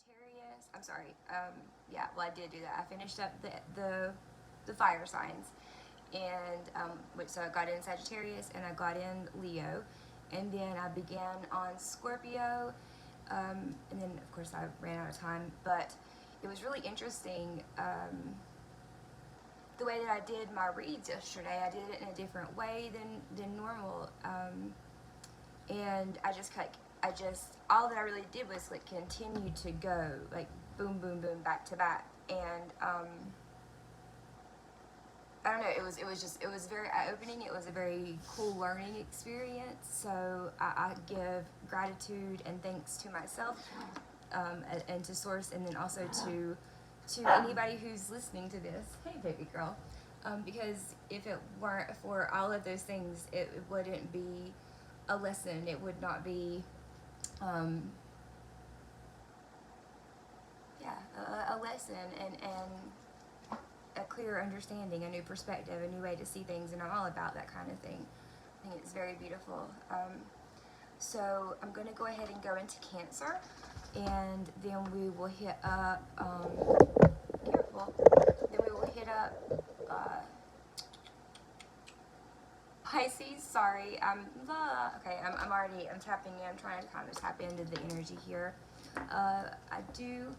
Sagittarius. I'm sorry. Yeah, well, I did do that. I finished up the fire signs, and so I got in Sagittarius and I got in Leo, and then I began on Scorpio, and then of course I ran out of time. But it was really interesting. The way that I did my reads yesterday, I did it in a different way than normal, and I just all that I really did was like continue to go like boom, boom, boom, back to back, and I don't know. It was very eye opening. It was a very cool learning experience. So I give gratitude and thanks to myself, and to Source, and then also to anybody who's listening to this. Hey, baby girl. Because if it weren't for all of those things, it wouldn't be a lesson. It would not be, yeah, a lesson and a clearer understanding, a new perspective, a new way to see things, and I'm all about that kind of thing. I think it's very beautiful. So I'm going to go ahead and go into Cancer, and then we will hit up, careful, then we will hit up Pisces. Sorry, I'm tapping in, I'm trying to kind of tap into the energy here. I do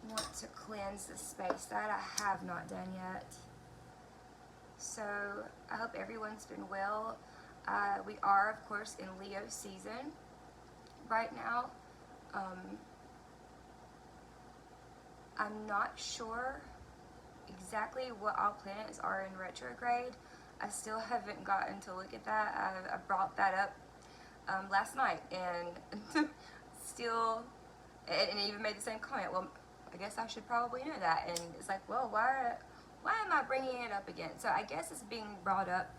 want to cleanse the space that I have not done yet. So I hope everyone's been well. We are, of course, in Leo season right now. I'm not sure exactly what all planets are in retrograde. I still haven't gotten to look at that. I brought that up last night, and still, and even made the same comment. Well, I guess I should probably know that. And it's like, well, why am I bringing it up again? So I guess it's being brought up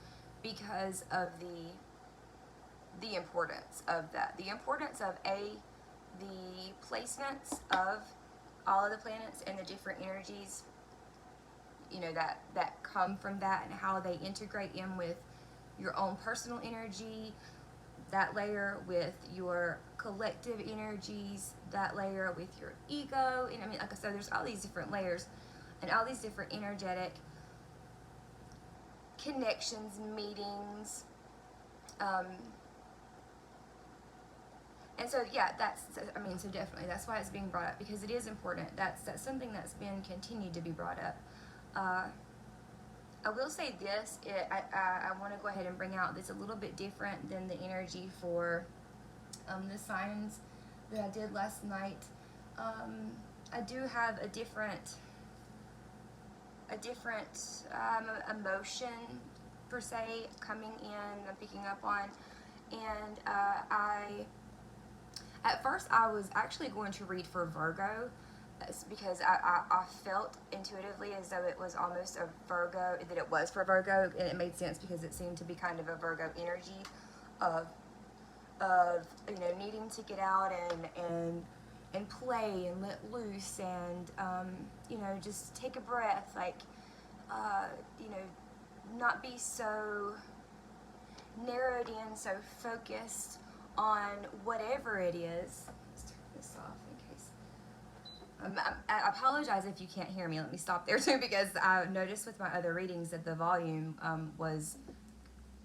because of the importance of that. The importance of the placements of all of the planets and the different energies, you know, that come from that, and how they integrate in with your own personal energy, that layer with your collective energies, that layer with your ego. And I mean, like I said, there's all these different layers and all these different energetic connections, meetings, and so yeah, so definitely that's why it's being brought up, because it is important. That's something that's been continued to be brought up. I will say this, I want to go ahead and bring out this a little bit different than the energy for the signs that I did last night. I do have a different emotion per se coming in, I'm picking up on, and at first I was actually going to read for Virgo, because I felt intuitively as though it was almost a Virgo, that it was for Virgo, and it made sense because it seemed to be kind of a Virgo energy of you know, needing to get out and play and let loose, and you know, just take a breath, like you know, not be so narrowed in, so focused on whatever it is. Let's turn this off in case. I apologize if you can't hear me. Let me stop there too, because I noticed with my other readings that the volume was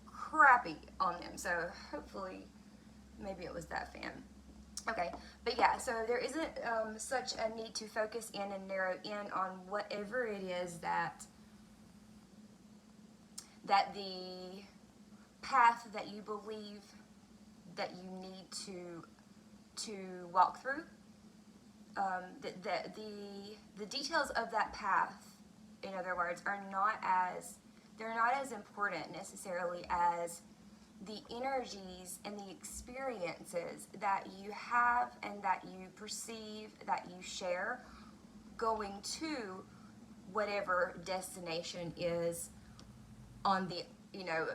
crappy on them. So hopefully, maybe it was that fan. Okay, but yeah, so there isn't such a need to focus in and narrow in on whatever it is that the path that you believe that you need to walk through. The details of that path, in other words, they're not as important necessarily as the energies and the experiences that you have and that you perceive, that you share, going to whatever destination is on the, you know,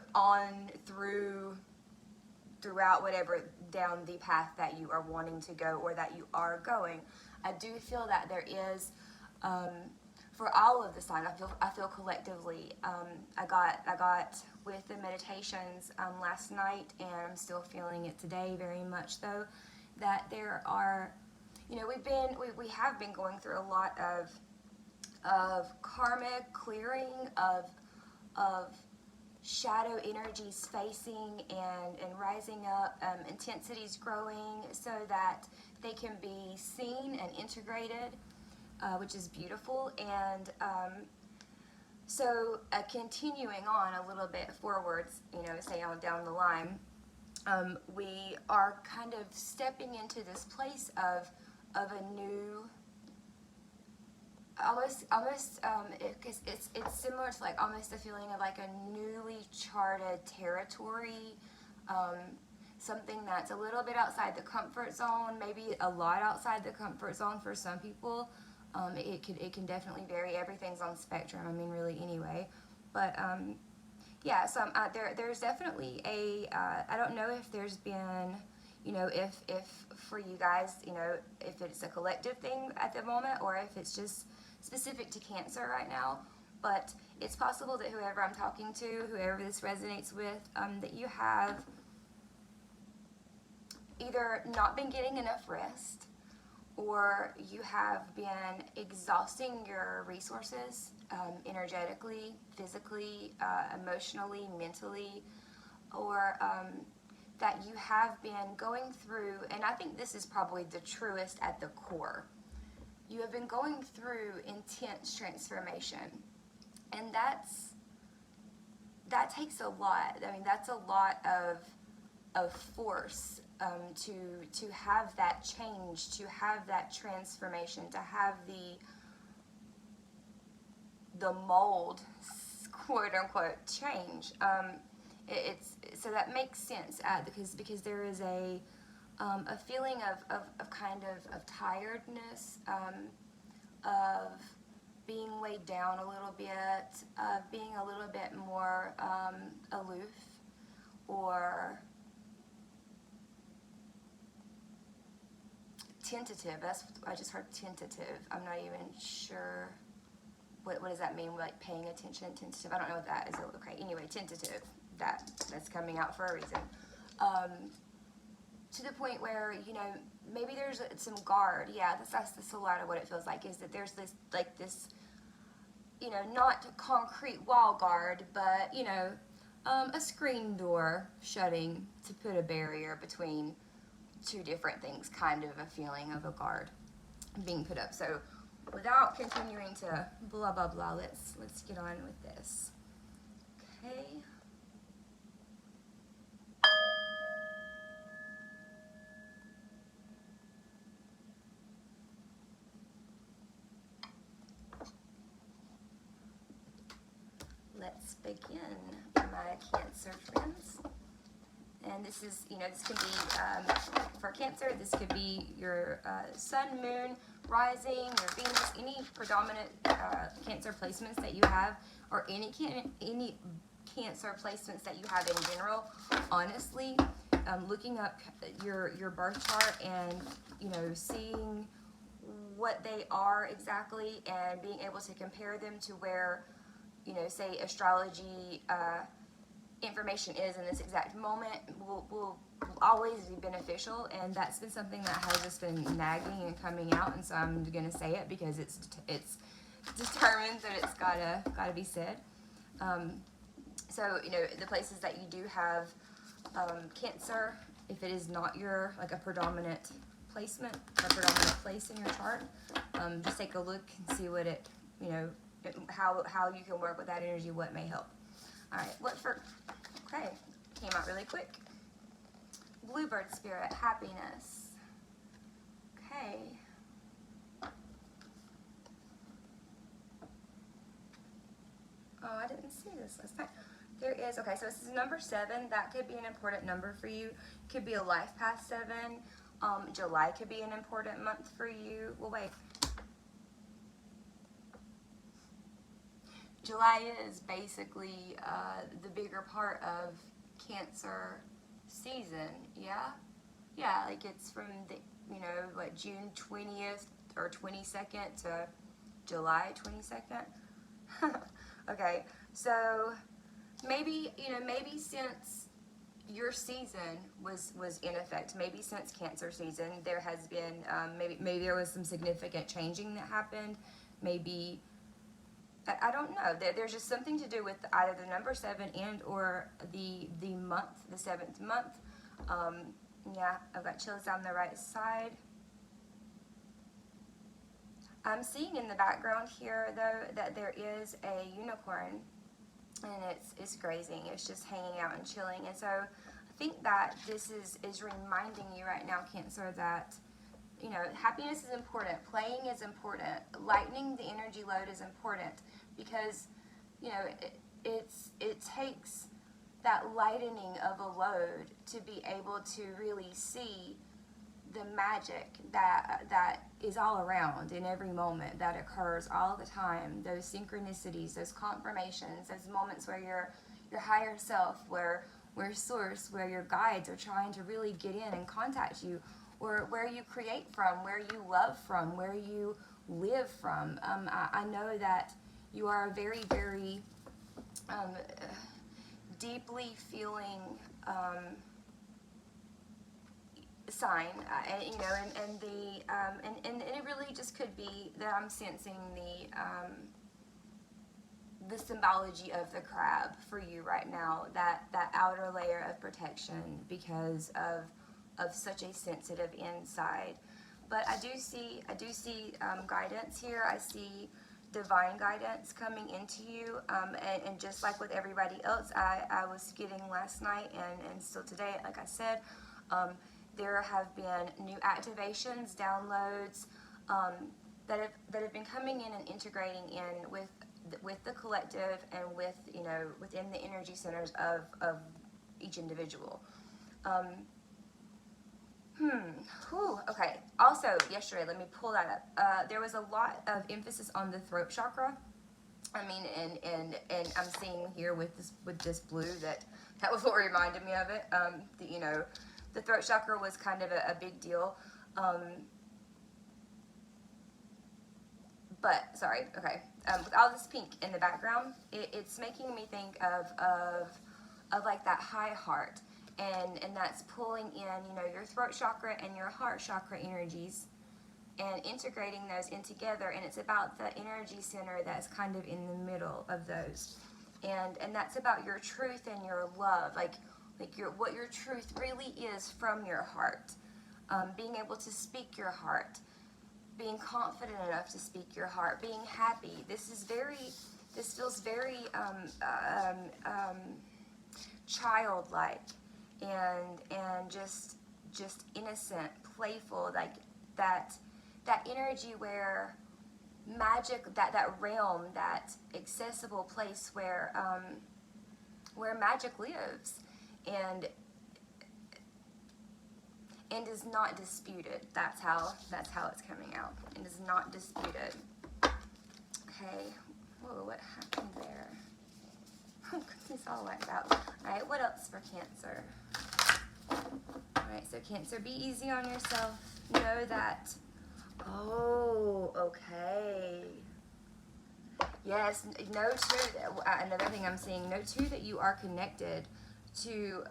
throughout whatever, down the path that you are wanting to go or that you are going. I do feel that there is, for all of the signs, I feel collectively, I got with the meditations last night, and I'm still feeling it today very much though, that there are you know, we have been going through a lot of karmic clearing, of shadow energies facing and rising up, intensities growing so that they can be seen and integrated, which is beautiful. And so continuing on a little bit forwards, you know, say on down the line, we are kind of stepping into this place of a new, almost it's similar to like almost a feeling of like a newly charted territory, something that's a little bit outside the comfort zone, maybe a lot outside the comfort zone for some people. It can definitely vary. Everything's on spectrum, I mean, really, anyway. But yeah, so there's definitely a I don't know if there's been, you know, if for you guys, you know, if it's a collective thing at the moment or if it's just specific to Cancer right now, but it's possible that whoever I'm talking to, whoever this resonates with, that you have either not been getting enough rest, or you have been exhausting your resources, energetically, physically, emotionally, mentally, or that you have been going through, and I think this is probably the truest at the core, you have been going through intense transformation, and that takes a lot. I mean, that's a lot of force, to have that change, to have that transformation, to have the mold, quote unquote, change. So that makes sense, because there is a feeling of kind of tiredness, of being weighed down a little bit, of being a little bit more aloof, or tentative. I just heard tentative. I'm not even sure what does that mean, like paying attention, tentative. I don't know what that is. Okay, anyway, tentative. That's coming out for a reason. To the point where, you know, maybe there's some guard. Yeah, that's a lot of what it feels like, is that there's this, like this, you know, not concrete wall guard, but, you know, a screen door shutting to put a barrier between two different things, kind of a feeling of a guard being put up. So without continuing to blah blah blah, let's get on with this. Okay. Let's begin, my Cancer friends. And this is, you know, this could be, for Cancer, this could be your Sun, Moon, Rising, your Venus, any predominant Cancer placements that you have, or any Cancer placements that you have in general. Honestly, looking up your birth chart and, you know, seeing what they are exactly and being able to compare them to where, you know, say astrology information is in this exact moment will always be beneficial. And that's been something that has just been nagging and coming out, and so I'm gonna say it because it's determined that it's gotta be said. So, you know, the places that you do have Cancer, if it is not your, like, a predominant placement, a predominant place in your chart, just take a look and see what it, you know, how you can work with that energy, what may help. All right, okay, came out really quick. Bluebird Spirit, happiness. Okay. Oh, I didn't see this last time. There is, okay, so this is number 7. That could be an important number for you. Could be a life path 7. July could be an important month for you. Well, wait. July is basically the bigger part of Cancer season, yeah? Yeah, like it's from the, you know, like June 20th or 22nd to July 22nd. Okay, so maybe, you know, maybe since your season was in effect. Maybe since Cancer season, there has been maybe there was some significant changing that happened. Maybe I don't know. There's just something to do with either the number 7 and or the month, the 7th month. Yeah, I've got chills down the right side. I'm seeing in the background here though that there is a unicorn, and it's grazing. It's just hanging out and chilling. And so I think that this is reminding you right now, Cancer, that happiness is important, playing is important, lightening the energy load is important, because it takes that lightening of a load to be able to really see the magic that is all around in every moment, that occurs all the time. Those synchronicities, those confirmations, those moments where your higher self, where source, where your guides are trying to really get in and contact you, or where you create from, where you love from, where you live from. I know that you are a very, very deeply feeling sign, and it really just could be that I'm sensing the symbology of the crab for you right now, that outer layer of protection because of such a sensitive inside. But I do see guidance here. I see divine guidance coming into you, and just like with everybody else, I was getting last night and still today, like I said, there have been new activations, downloads that have been coming in and integrating in with the collective and within the energy centers of each individual. Okay. Also, yesterday, let me pull that up. There was a lot of emphasis on the throat chakra. I mean, and I'm seeing here with this blue that was what reminded me of it. The throat chakra was kind of a big deal. But sorry. Okay. With all this pink in the background, it's making me think of like that high heart. And that's pulling in, your throat chakra and your heart chakra energies and integrating those in together. And it's about the energy center that's kind of in the middle of those. And that's about your truth and your love, like what your truth really is from your heart. Being able to speak your heart, being confident enough to speak your heart, being happy. This feels very childlike. And just innocent, playful, like that energy where magic, that realm, that accessible place where magic lives and is not disputed. That's how it's coming out. It is not disputed. Okay. Whoa, what happened there? Oh, goodness, all wiped out. Alright, what else for Cancer? Alright, so Cancer, be easy on yourself. Know that... Oh, okay. Yes, know too, another thing I'm seeing, know too that you are connected to,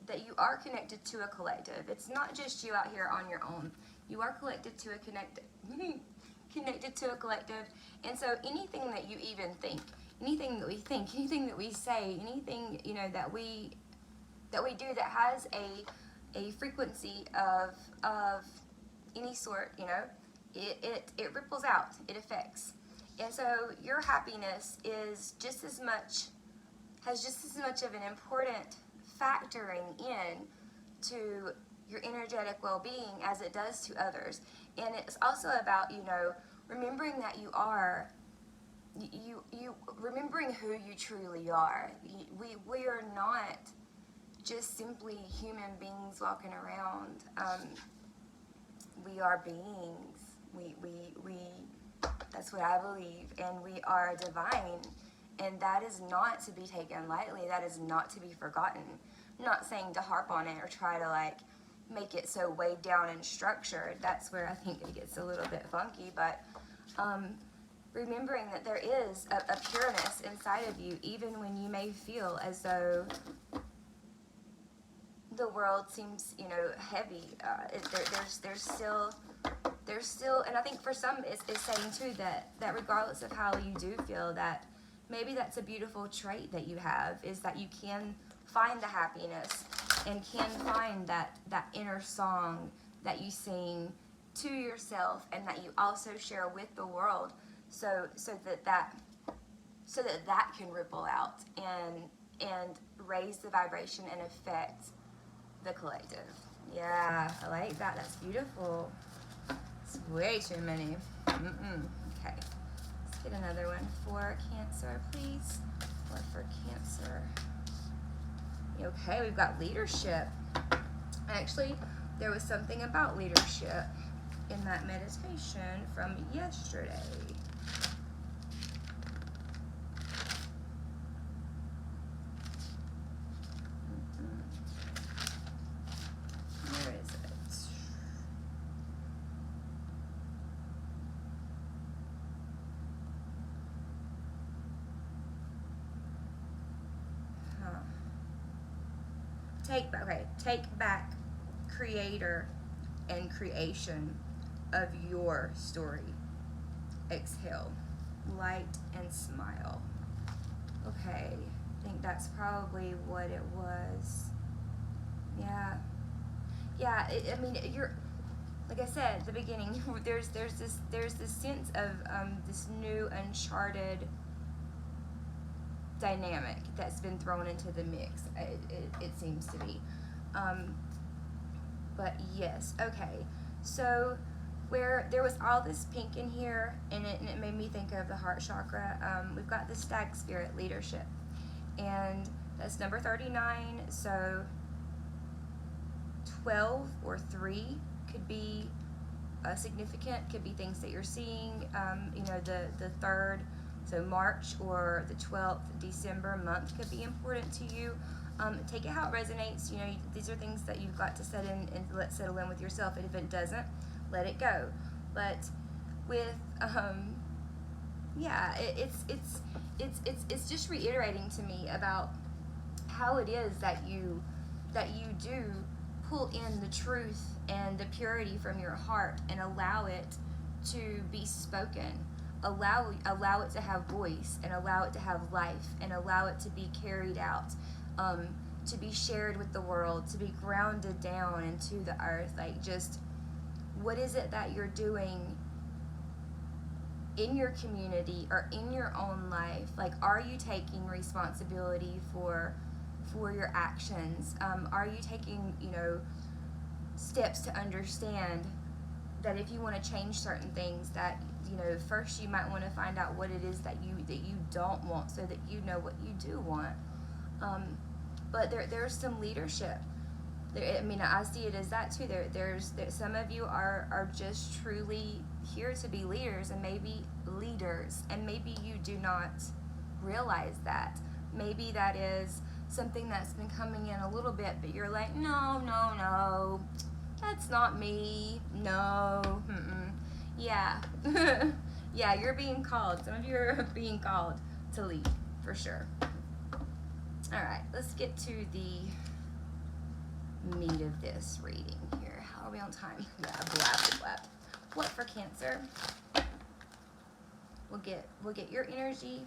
that you are connected to a collective. It's not just you out here on your own. You are connected to a connected to a collective. And so anything that you even think, anything that we think, anything that we say, anything that we do that has a frequency of any sort, it ripples out, it affects. And so your happiness has just as much of an important factoring in to your energetic well-being as it does to others. And it's also about remembering that you are remembering who you truly are. We are not just simply human beings walking around. We are beings. We that's what I believe, and we are divine, and that is not to be taken lightly. That is not to be forgotten. I'm not saying to harp on it or try to make it so weighed down and structured. That's where I think it gets a little bit funky, but remembering that there is a pureness inside of you, even when you may feel as though the world seems, you know, heavy. There's still, and I think for some it's saying too that regardless of how you do feel, that maybe that's a beautiful trait that you have, is that you can find the happiness and can find that inner song that you sing to yourself and that you also share with the world, so that can ripple out and raise the vibration and affect the collective. Yeah, I like that. That's beautiful. It's way too many. Okay, let's get another one for Cancer, please. Or for Cancer. Okay, we've got leadership. Actually, there was something about leadership in that meditation from yesterday. Where is it? Take back creator and creation of your story. Exhale, light and smile. Okay, I think that's probably what it was. Yeah. I mean, you're, like I said at the beginning, there's this sense of this new uncharted dynamic that's been thrown into the mix. It seems to be. But yes, okay. So where there was all this pink in here, and it made me think of the heart chakra. We've got the stag spirit leadership, and that's number 39. So 12 or 3 could be significant. Could be things that you're seeing. You know, the 3rd. So March or the 12th December month could be important to you. Take it how it resonates. You know, these are things that you've got to set in and let settle in with yourself. And if it doesn't, let it go. But with yeah, it's just reiterating to me about how it is that you do pull in the truth and the purity from your heart and allow it to be spoken. Allow it to have voice, and allow it to have life, and allow it to be carried out, to be shared with the world, to be grounded down into the earth. Like, just what is it that you're doing in your community or in your own life? Like, are you taking responsibility for your actions? Are you taking, you know, steps to understand that if you want to change certain things, that, you know, first you might want to find out what it is that you don't want, so that you know what you do want. But there's some leadership. I mean, I see it as that too. There's some of you are just truly here to be leaders, and maybe you do not realize that. Maybe that is something that's been coming in a little bit, but you're like, no, that's not me. No. Yeah. Yeah, you're being called. Some of you are being called to lead, for sure. All right, let's get to the meat of this reading here. How are we on time? Yeah, blab. What for Cancer? We'll get your energy,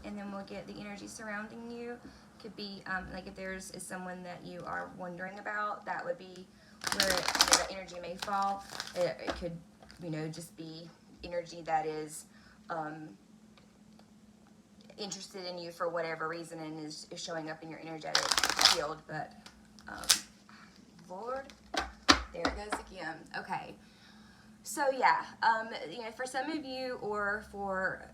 and then we'll get the energy surrounding you. Could be like if there's someone that you are wondering about, that would be where the energy may fall. It could, you know, just be energy that is interested in you for whatever reason and is showing up in your energetic field. But Lord, there it goes again. Okay. So yeah, you know, for some of you, or for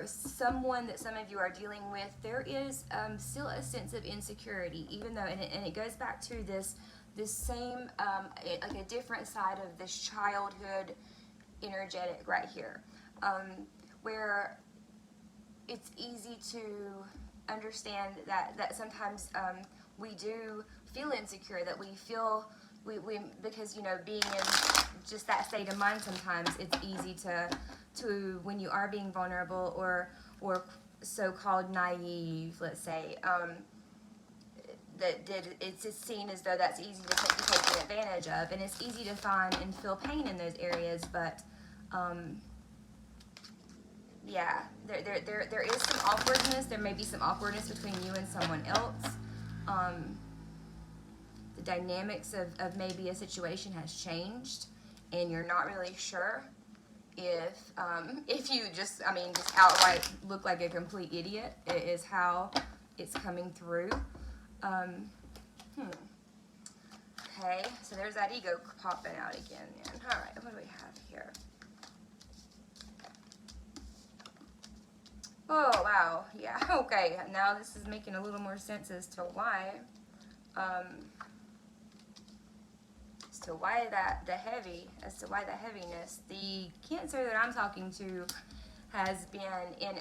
someone that some of you are dealing with, there is still a sense of insecurity, even though, and it goes back to this same, like a different side of this childhood energetic right here, where it's easy to understand that sometimes we do feel insecure, that we feel we because, you know, being in just that state of mind, sometimes it's easy to when you are being vulnerable or so-called naive, let's say, it's just seen as though that's easy to take advantage of, and it's easy to find and feel pain in those areas. But yeah, there is some awkwardness. There may be some awkwardness between you and someone else. The dynamics of maybe a situation has changed, and you're not really sure if you just outright look like a complete idiot is how it's coming through. Okay, so there's that ego popping out again. All right, what do we have here? Oh, wow. Yeah, okay. Now this is making a little more sense as to why why the heaviness. The Cancer that I'm talking to has been in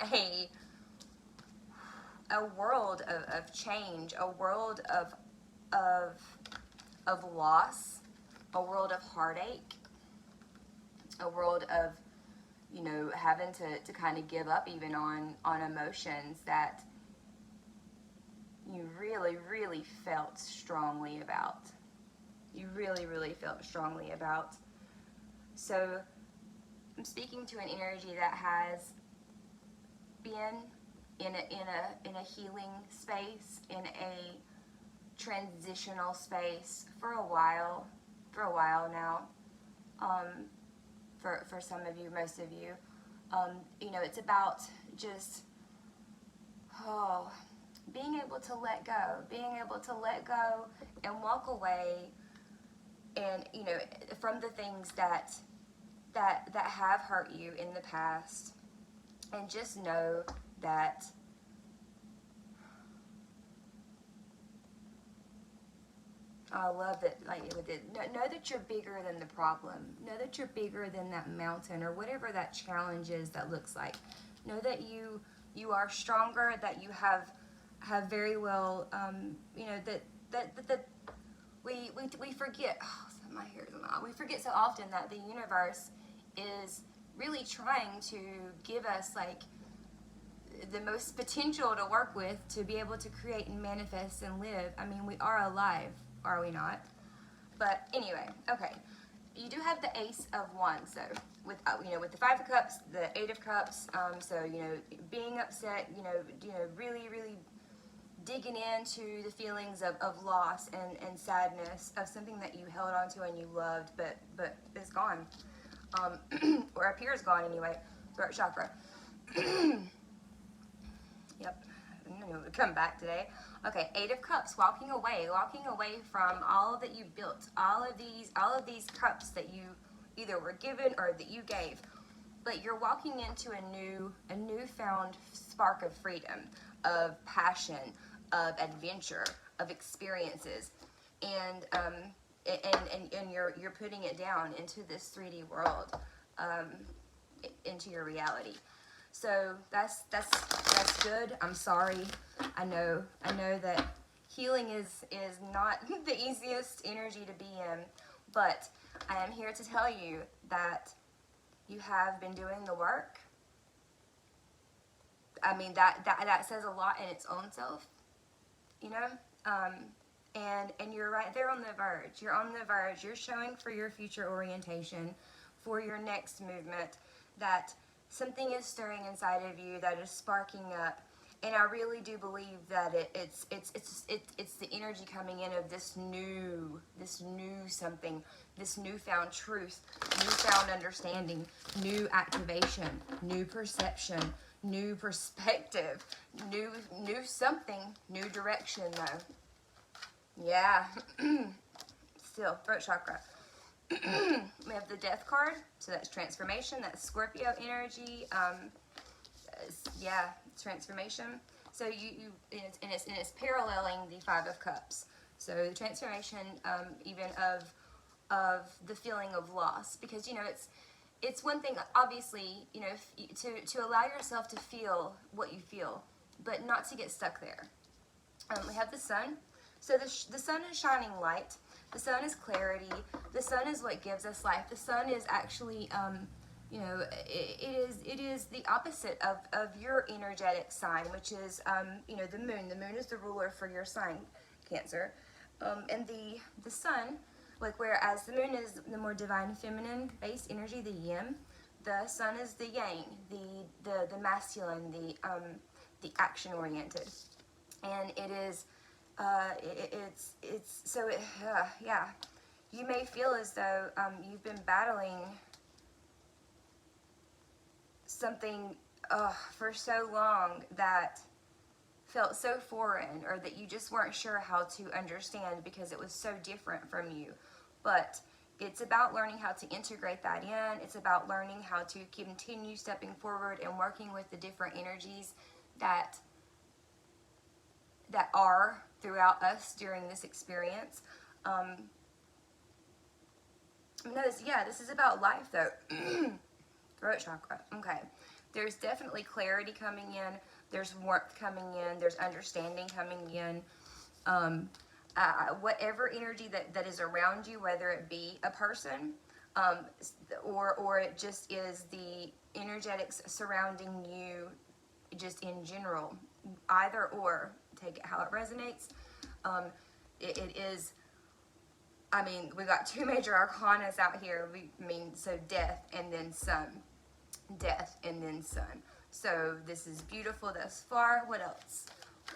a world of change, a world of loss, a world of heartache, a world of, you know, having to kind of give up even on emotions that you really, really felt strongly about. You really, really felt strongly about. So I'm speaking to an energy that has been in a healing space, in a transitional space for a while now. For some of you, most of you, you know, it's about just being able to let go and walk away, and, you know, from the things that have hurt you in the past, and just know that I love it. Like, with it, know that you're bigger than the problem. Know that you're bigger than that mountain or whatever that challenge is that looks like. Know that you are stronger. That you have very well. You know, that we forget. Oh, my hair's a lot. We forget so often that the universe is really trying to give us, like, the most potential to work with, to be able to create and manifest and live. I mean, we are alive, are we not? But anyway, okay. You do have the Ace of Wands, so with you know, with the Five of Cups, the Eight of Cups. So, you know, being upset, you know, really, really digging into the feelings of loss and sadness of something that you held on to and you loved, but it's gone, or appears gone anyway. Throat chakra. Yep, I'm gonna come back today. Okay, Eight of Cups, walking away from all that you built, all of these cups that you either were given or that you gave. But you're walking into a newfound spark of freedom, of passion, of adventure, of experiences, and you're putting it down into this 3D world, into your reality. So that's good. I'm sorry. I know that healing is not the easiest energy to be in, but I am here to tell you that you have been doing the work. I mean, that says a lot in its own self, you know. And you're right there on the verge. You're on the verge. You're showing for your future orientation, for your next movement, that something is stirring inside of you, that is sparking up. And I really do believe that it's the energy coming in of this new something, this newfound truth, newfound understanding, new activation, new perception, new perspective, new something, new direction though. Yeah. Still, throat chakra. We have the Death card, so that's transformation. That's Scorpio energy. Yeah, transformation. So it's paralleling the Five of Cups. So the transformation, even of the feeling of loss, because, you know, it's one thing, obviously, you know, to allow yourself to feel what you feel, but not to get stuck there. We have the Sun. So the Sun is shining light. The Sun is clarity. The Sun is what gives us life. The Sun is actually, you know, it is the opposite of your energetic sign, which is, you know, the Moon. The Moon is the ruler for your sign. Cancer. And the sun, like whereas the moon is the more divine feminine based energy, the yin, the sun is the yang, the masculine, the action oriented. And it is it's so yeah, you may feel as though you've been battling something for so long that felt so foreign, or that you just weren't sure how to understand because it was so different from you. But it's about learning how to integrate that in. It's about learning how to continue stepping forward and working with the different energies that are throughout us during this experience. This is about life though. Throat chakra. Okay. There's definitely clarity coming in. There's warmth coming in. There's understanding coming in. Whatever energy that is around you, whether it be a person, or it just is the energetics surrounding you, just in general, either or, take it how it resonates. It is, I mean, we got two major arcanas out here. So death and then sun. Death and then sun. So this is beautiful thus far. What else?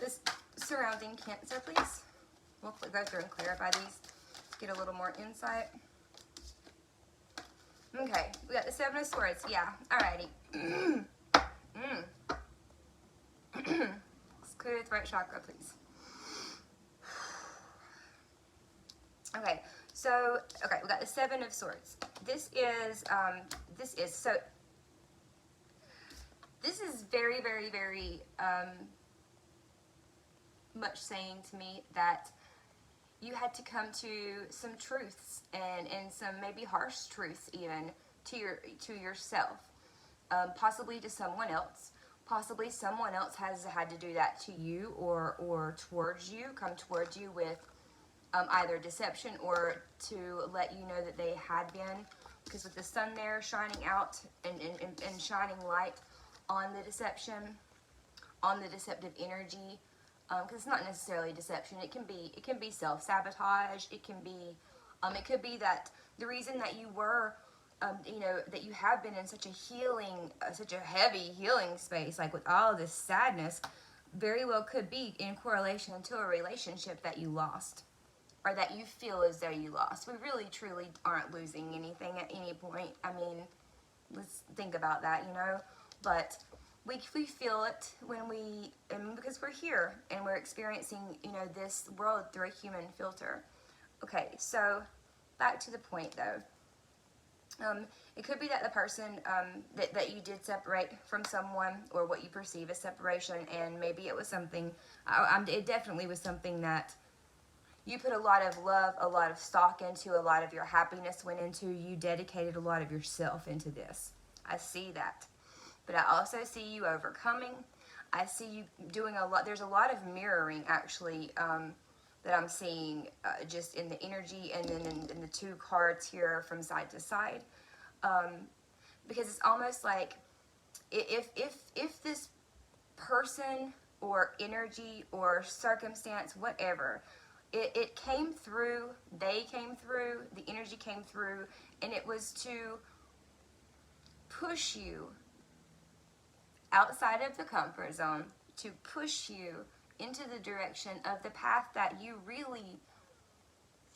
This surrounding Cancer, please. We'll go through and clarify these. Get a little more insight. Okay, we got the Seven of Swords. Yeah, alrighty. Let's clear the throat chakra, please. Okay, so, we got the Seven of Swords. This is very, very, very much saying to me that you had to come to some truths, and some maybe harsh truths even to yourself, possibly to someone else. Possibly someone else has had to do that to you, or come towards you with either deception, or to let you know that they had been, because with the sun there shining out and shining light on the deception, on the deceptive energy, because it's not necessarily deception. It can be self-sabotage. It could be that the reason that you were, that you have been in such a heavy healing space, like with all this sadness, very well could be in correlation to a relationship that you lost, or that you feel as though you lost. We really, truly aren't losing anything at any point. I mean, let's think about that, but we feel it because we're here and we're experiencing, this world through a human filter. Okay, so back to the point though. It could be that the person that you did separate from someone, or what you perceive as separation, and maybe it was something, it definitely was something that you put a lot of love, a lot of stock into, a lot of your happiness went into. You dedicated a lot of yourself into this. I see that. But I also see you overcoming. I see you doing a lot. There's a lot of mirroring, actually, that I'm seeing just in the energy, and then in the two cards here from side to side. Because it's almost like if this person or energy or circumstance, whatever, it came through, they came through, the energy came through, and it was to push you outside of the comfort zone, to push you into the direction of the path that you really,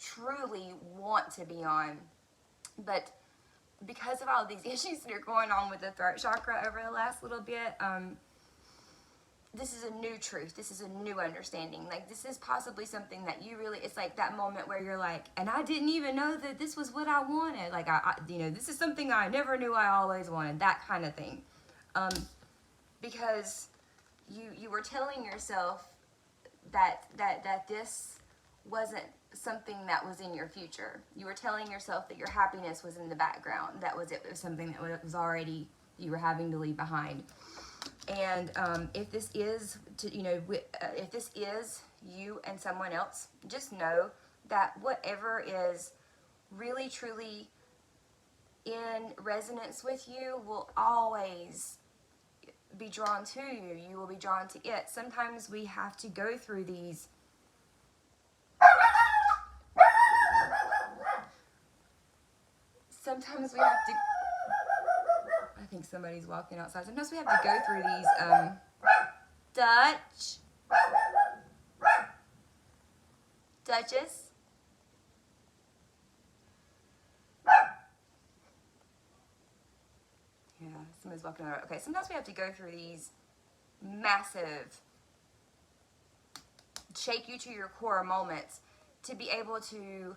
truly want to be on. But because of all these issues that are going on with the throat chakra over the last little bit, this is a new truth. This is a new understanding. Like, this is possibly something that you really, it's like that moment where you're like, and I didn't even know that this was what I wanted. Like, this is something I never knew I always wanted. That kind of thing. Because you were telling yourself that this wasn't something that was in your future. You were telling yourself that your happiness was in the background. That was it. It was something that was already, you were having to leave behind. And if this is if this is you and someone else, just know that whatever is really, truly in resonance with you will always be drawn to you. You will be drawn to it. Sometimes we have to go through these sometimes we have to, I think somebody's walking outside. Sometimes we have to go through these, Duchess. Yeah, somebody's walking around. Okay, sometimes we have to go through these massive, shake you to your core moments to be able to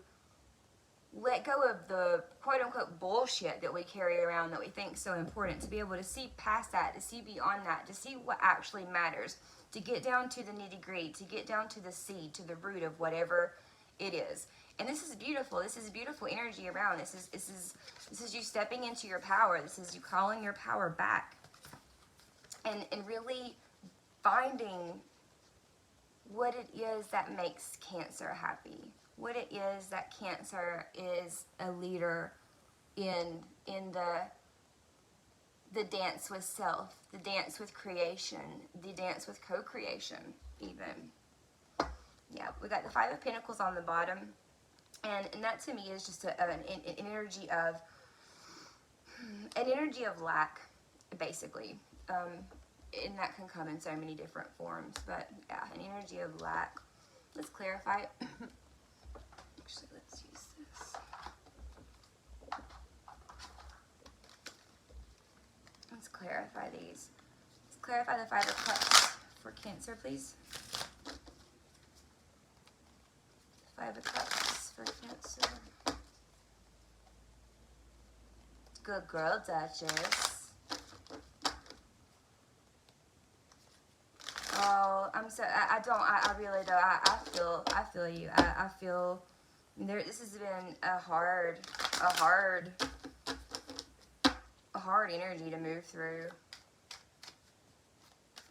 let go of the quote-unquote bullshit that we carry around that we think is so important, to be able to see past that, to see beyond that, to see what actually matters, to get down to the nitty-gritty, to get down to the seed, to the root of whatever it is. And this is beautiful. This is beautiful energy around. This is you stepping into your power. This is you calling your power back. And really finding what it is that makes Cancer happy. What it is that Cancer is a leader in the dance with self, the dance with creation, the dance with co-creation even. Yeah, we got the Five of Pentacles on the bottom. And that to me is just an energy of lack, basically. And that can come in so many different forms. But yeah, an energy of lack. Let's clarify it. Actually, let's use this. Let's clarify these. Let's clarify the Five of Cups for Cancer, please. Five of Cups for Cancer. Good girl, Duchess. Oh, I'm so, I really don't, I feel you. I feel, this has been a hard energy to move through.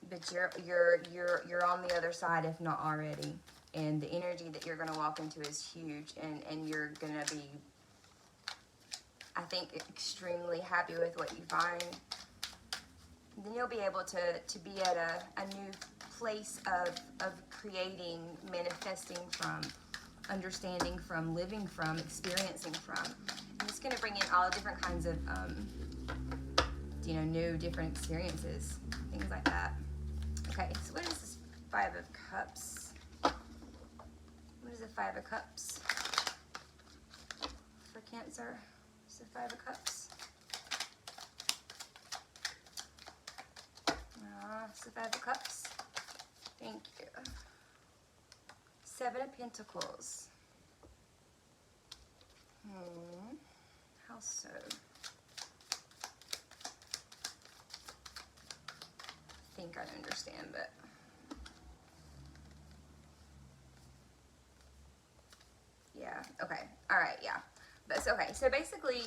But you're on the other side, if not already. And the energy that you're going to walk into is huge, and you're going to be, I think, extremely happy with what you find. Then you'll be able to be at a new place of creating, manifesting from, understanding from, living from, experiencing from. And it's going to bring in all different kinds of, new, different experiences, things like that. Okay, so what is this Five of Cups? What is the Five of Cups for Cancer? It's the Five of Cups. It's the Five of Cups. Thank you. Seven of Pentacles. How so? I think I understand, but yeah, okay, all right, yeah. But so, okay, so basically,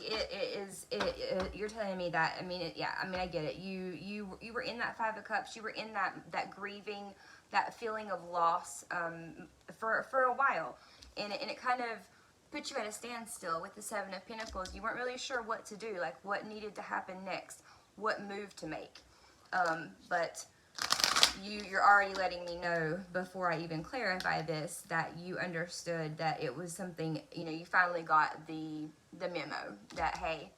you're telling me that. I mean, I get it. You were in that Five of Cups. You were in that grieving, that feeling of loss for a while, and it kind of put you at a standstill with the Seven of Pentacles. You weren't really sure what to do, like what needed to happen next, what move to make. But you're already letting me know, before I even clarify this, that you understood that it was something, you finally got the memo that, hey,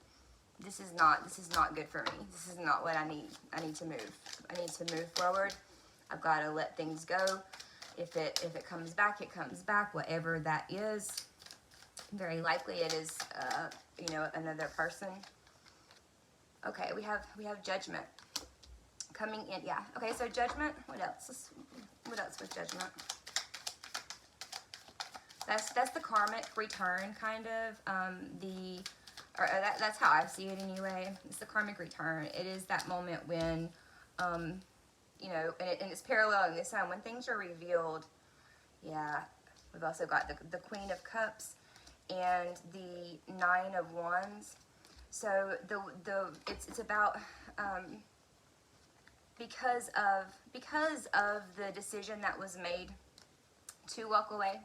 this is not good for me. This is not what I need. I need to move. I need to move forward. I've got to let things go. If it comes back, it comes back, whatever that is. Very likely it is, another person. Okay, we have Judgment coming in. Yeah. Okay, so Judgment. What else? What else with Judgment? That's the karmic return, kind of. That's how I see it anyway. It's the karmic return. It is that moment when, and it's paralleling this time when things are revealed. Yeah. We've also got the Queen of Cups and the Nine of Wands. So it's about because of the decision that was made to walk away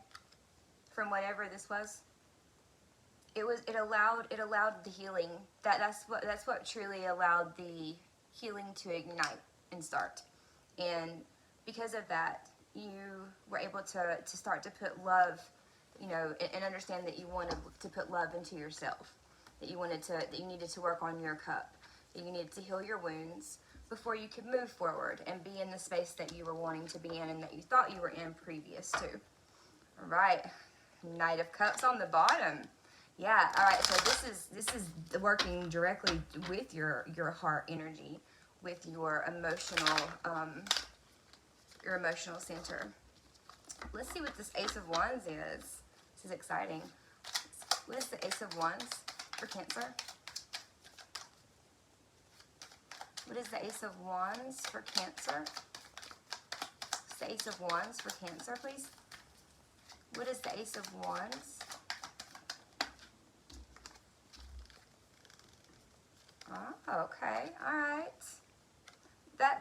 from whatever this was. It allowed the healing. That's what truly allowed the healing to ignite and start. And because of that, you were able to start to put love, and understand that you wanted to put love into yourself. that you needed to work on your cup, that you needed to heal your wounds before you could move forward and be in the space that you were wanting to be in and that you thought you were in previous to. All right, Knight of Cups on the bottom. Yeah, all right, so this is working directly with your heart energy, with your emotional center. Let's see what this Ace of Wands is. This is exciting. What is the Ace of Wands for Cancer? What is the Ace of Wands for Cancer? What's the Ace of Wands for Cancer, please? What is the Ace of Wands? Oh, okay, all right.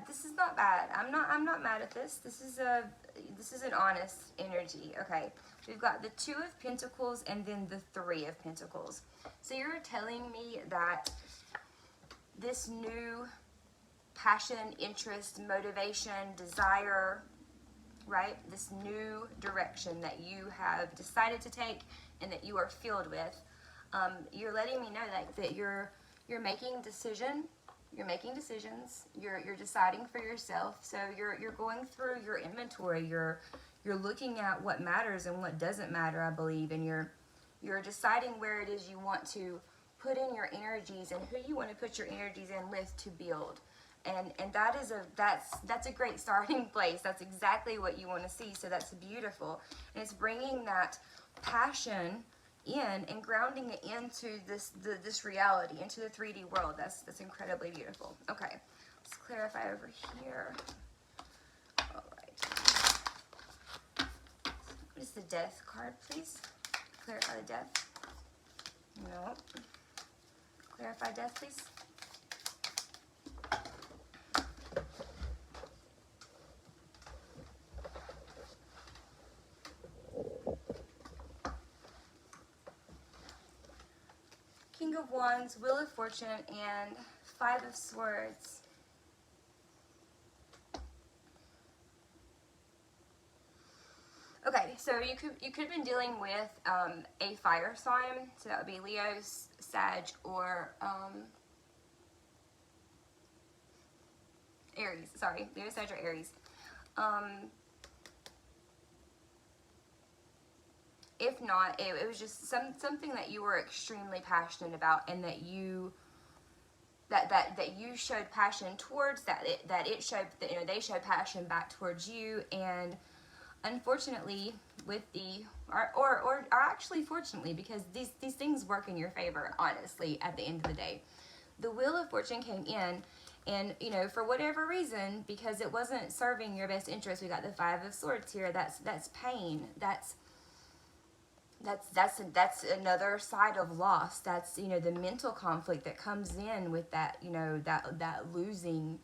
This is not bad. I'm not mad at this. This is an honest energy. Okay, we've got the Two of Pentacles and then the Three of Pentacles. So you're telling me that this new passion, interest, motivation, desire, right? This new direction that you have decided to take and that you are filled with. You're letting me know that you're making decisions. You're deciding for yourself. So you're going through your inventory. You're looking at what matters and what doesn't matter, I believe, and you're deciding where it is you want to put in your energies and who you want to put your energies in with to build. And that's a great starting place. That's exactly what you want to see. So that's beautiful. And it's bringing that passion in and grounding it into this reality, into the 3D world. That's incredibly beautiful. Okay, let's clarify over here. All right. What is the Death card, please? Clarify the Death. No. Clarify Death, please. King of Wands, Wheel of Fortune, and Five of Swords. Okay, so you could have been dealing with a fire sign, so that would be Leo, Sag, or Aries. Sorry, Leo, Sag, or Aries. If not, it was just something that you were extremely passionate about, and that you showed passion towards, they showed passion back towards you. And unfortunately, with or actually fortunately, because these things work in your favor, honestly, at the end of the day, the Wheel of Fortune came in, and for whatever reason, because it wasn't serving your best interest, we got the Five of Swords here. That's pain. That's another side of loss. That's the mental conflict that comes in with that, that losing,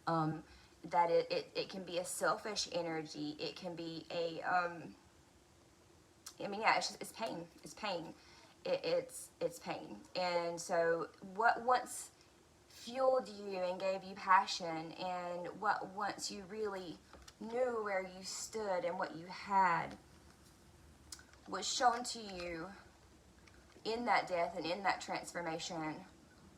that it can be a selfish energy. It can be a it's pain. It's pain. It's pain. And so what once fueled you and gave you passion, and what once you really knew where you stood and what you had, was shown to you in that death and in that transformation,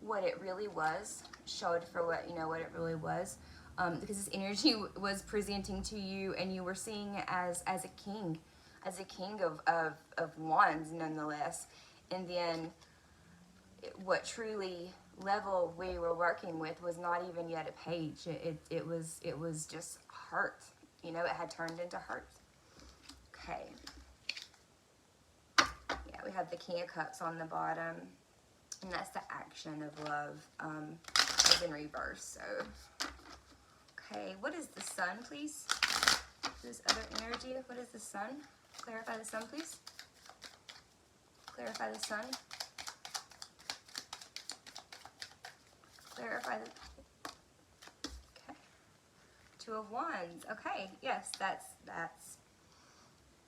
what it really was, showed for what it really was, because this energy was presenting to you, and you were seeing it as a king of wands, nonetheless. And then what truly level we were working with was not even yet a page. It was just hurt. It had turned into hurt. Okay. We have the King of Cups on the bottom, and that's the action of love, as in reverse. So, okay, what is the Sun, please? This other energy, what is the Sun? Clarify the Sun, please. Clarify the Sun. Clarify the... Okay. Two of Wands. Okay, yes, that's...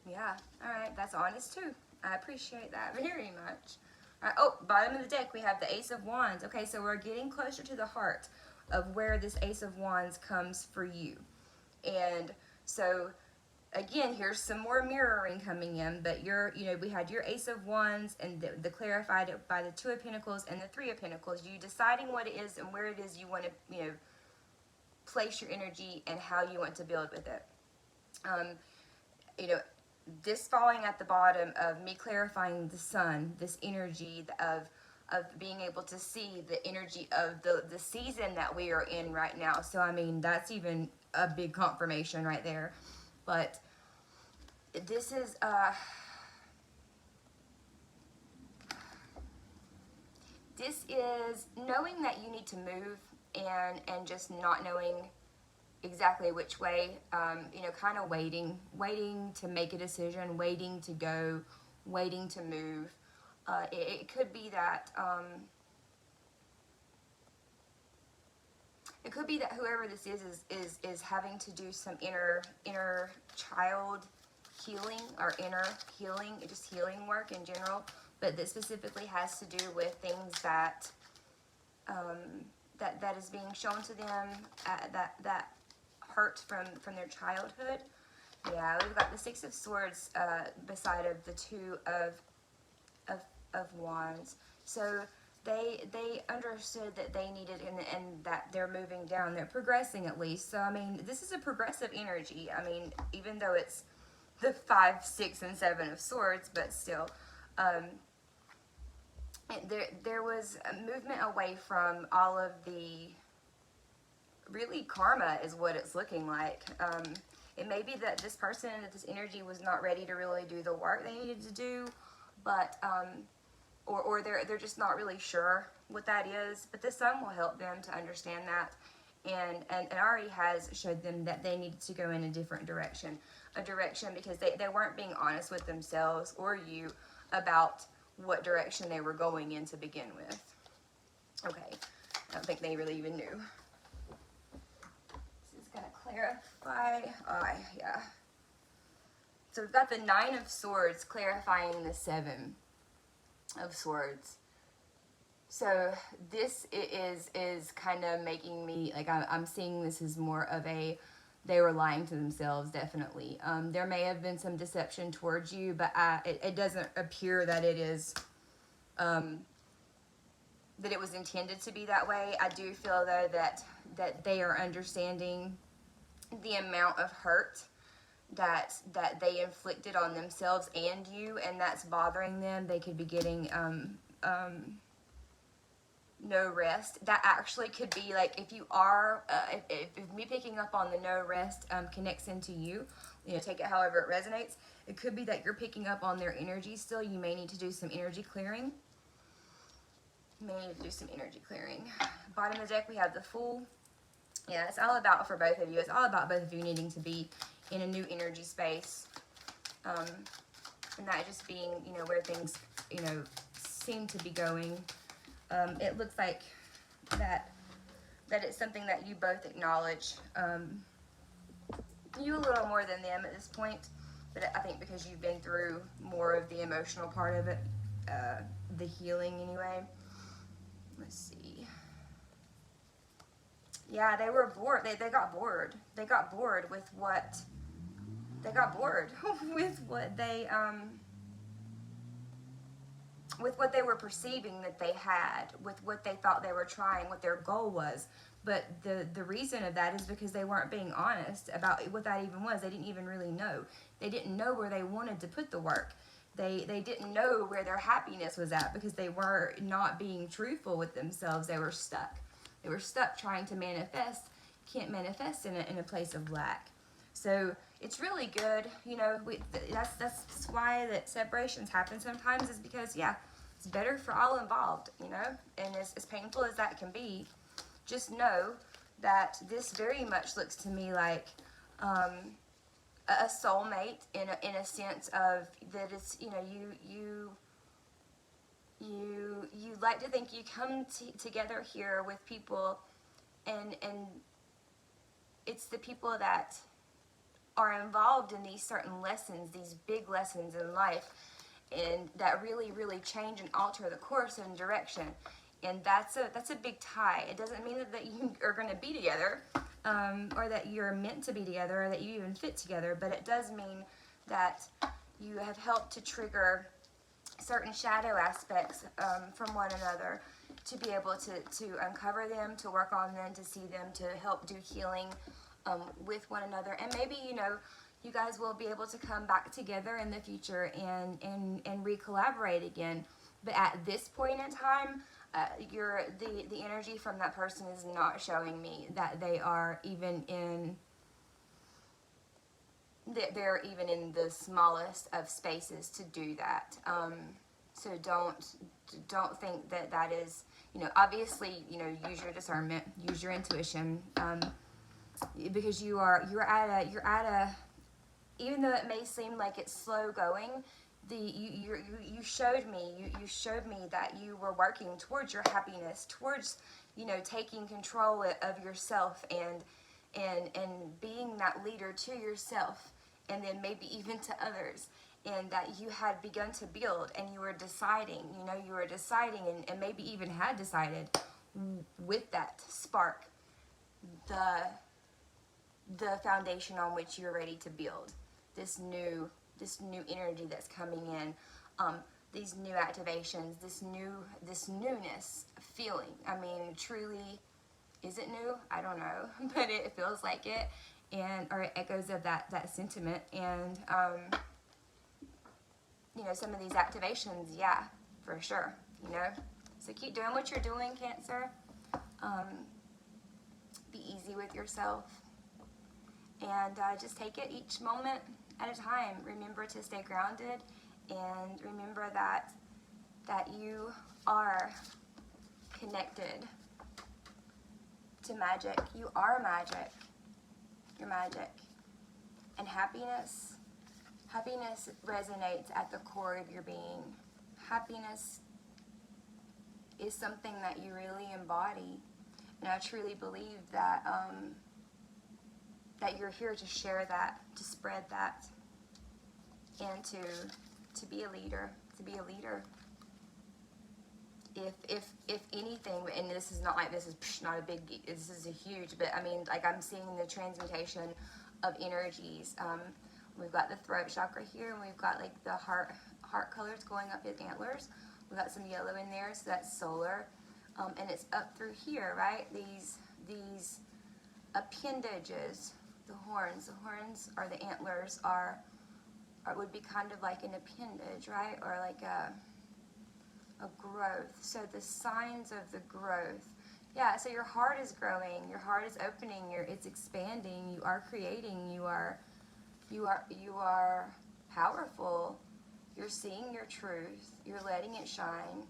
Yeah, all right, that's honest too. I appreciate that very much. All right, oh, bottom of the deck, we have the Ace of Wands. Okay, so we're getting closer to the heart of where this Ace of Wands comes for you. And so, again, here's some more mirroring coming in, but we had your Ace of Wands and the clarified by the Two of Pentacles and the Three of Pentacles. You deciding what it is and where it is you want to, place your energy and how you want to build with it. This falling at the bottom of me clarifying the sun, this energy of being able to see the energy of the season that we are in right now. So, I mean, that's even a big confirmation right there. But this is, knowing that you need to move and just not knowing exactly which way, kind of waiting to make a decision, waiting to go, waiting to move. It could be that, whoever this is having to do some inner child healing or inner healing, just healing work in general, but this specifically has to do with things that that is being shown to them, that hurt from their childhood. Yeah, we've got the Six of Swords beside of the Two of Wands. So they understood that they needed, and that they're moving down. They're progressing at least. So, I mean, this is a progressive energy. I mean, even though it's the 5, 6, and 7 of Swords, but still, there was a movement away from all of the, really, karma is what it's looking like. It may be that this person, that this energy was not ready to really do the work they needed to do, but or they're just not really sure what that is. But the sun will help them to understand that, and already has showed them that they needed to go in a different direction, because they weren't being honest with themselves or you about what direction they were going in to begin with. Okay, I don't think they really even knew. This is gonna clarify. Yeah. So we've got the 9 of Swords clarifying the 7 of Swords. So this is kind of making me, like, I'm seeing this as more of a, they were lying to themselves, definitely. There may have been some deception towards you, but it doesn't appear that it is, that it was intended to be that way. I do feel, though, that they are understanding the amount of hurt that they inflicted on themselves and you, and that's bothering them. They could be getting no rest. That actually could be, like, if you are, if me picking up on the no rest connects into you, take it however it resonates. It could be that you're picking up on their energy still. You may need to do some energy clearing. Bottom of the deck, we have the Fool. Yeah, it's all about, for both of you, it's all about both of you needing to be in a new energy space. And that just being, where things, seem to be going. It looks like that it's something that you both acknowledge. You a little more than them at this point, but I think because you've been through more of the emotional part of it, the healing anyway. Let's see. Yeah, they were bored. They got bored. They got bored with what. They got bored with what they were perceiving that they had, with what they thought they were trying, what their goal was. But the reason of that is because they weren't being honest about what that even was. They didn't even really know. They didn't know where they wanted to put the work. They didn't know where their happiness was at, because they were not being truthful with themselves. They were stuck. They were stuck trying to manifest. Can't manifest in a place of lack. So it's really good, that's why that separations happen sometimes, is because, yeah, it's better for all involved, and as painful as that can be, just know that this very much looks to me like a soulmate in a sense of that it's, you like to think you come together here with people, and it's the people that are involved in these certain lessons, these big lessons in life, and that really, really change and alter the course and direction. And that's a big tie. It doesn't mean that you are going to be together. or that you're meant to be together, or that you even fit together, but it does mean that you have helped to trigger certain shadow aspects from one another, to be able to uncover them, to work on them, to see them, to help do healing with one another. And maybe, you know, you guys will be able to come back together in the future and re-collaborate again. But at this point in time, the energy from that person is not showing me that they are even in they're even in the smallest of spaces to do that. So don't think that that is, you know, obviously, you know, use your discernment, use your intuition, because you're at a even though it may seem like it's slow going, you showed me that you were working towards your happiness, towards, you know, taking control of yourself and being that leader to yourself, and then maybe even to others, and that you had begun to build, and you were deciding, and maybe even had decided with that spark the foundation on which you're ready to build this new energy that's coming in, these new activations, this newness feeling. I mean, truly, is it new? I don't know, but it feels like it, or it echoes of that sentiment. And you know, some of these activations, yeah, for sure, you know. So keep doing what you're doing, Cancer. Be easy with yourself, and just take it each moment at a time. Remember to stay grounded, and remember that you are connected to magic. You are magic. You're magic. And happiness resonates at the core of your being. Happiness is something that you really embody, and I truly believe that that you're here to share that, to spread that, and to be a leader, If anything, and this is not like, this is not a big, this is a huge, but I mean, like, I'm seeing the transmutation of energies. We've got the throat chakra here, and we've got like the heart colors going up his antlers. We've got some yellow in there, so that's solar, and it's up through here, right? These appendages, the horns or the antlers would be kind of like an appendage, right? Or like a growth. So the signs of the growth. Yeah, so your heart is growing, your heart is opening, it's expanding, you are creating, you are powerful, you're seeing your truth, you're letting it shine,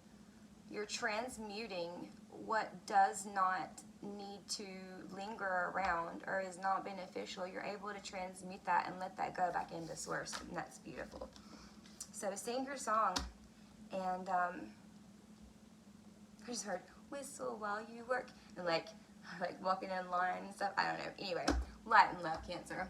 you're transmuting what does not need to linger around or is not beneficial. You're able to transmute that and let that go back into source, and that's beautiful. So sing your song, and I just heard whistle while you work, and like walking in line and stuff. I don't know. Anyway, light and love, Cancer.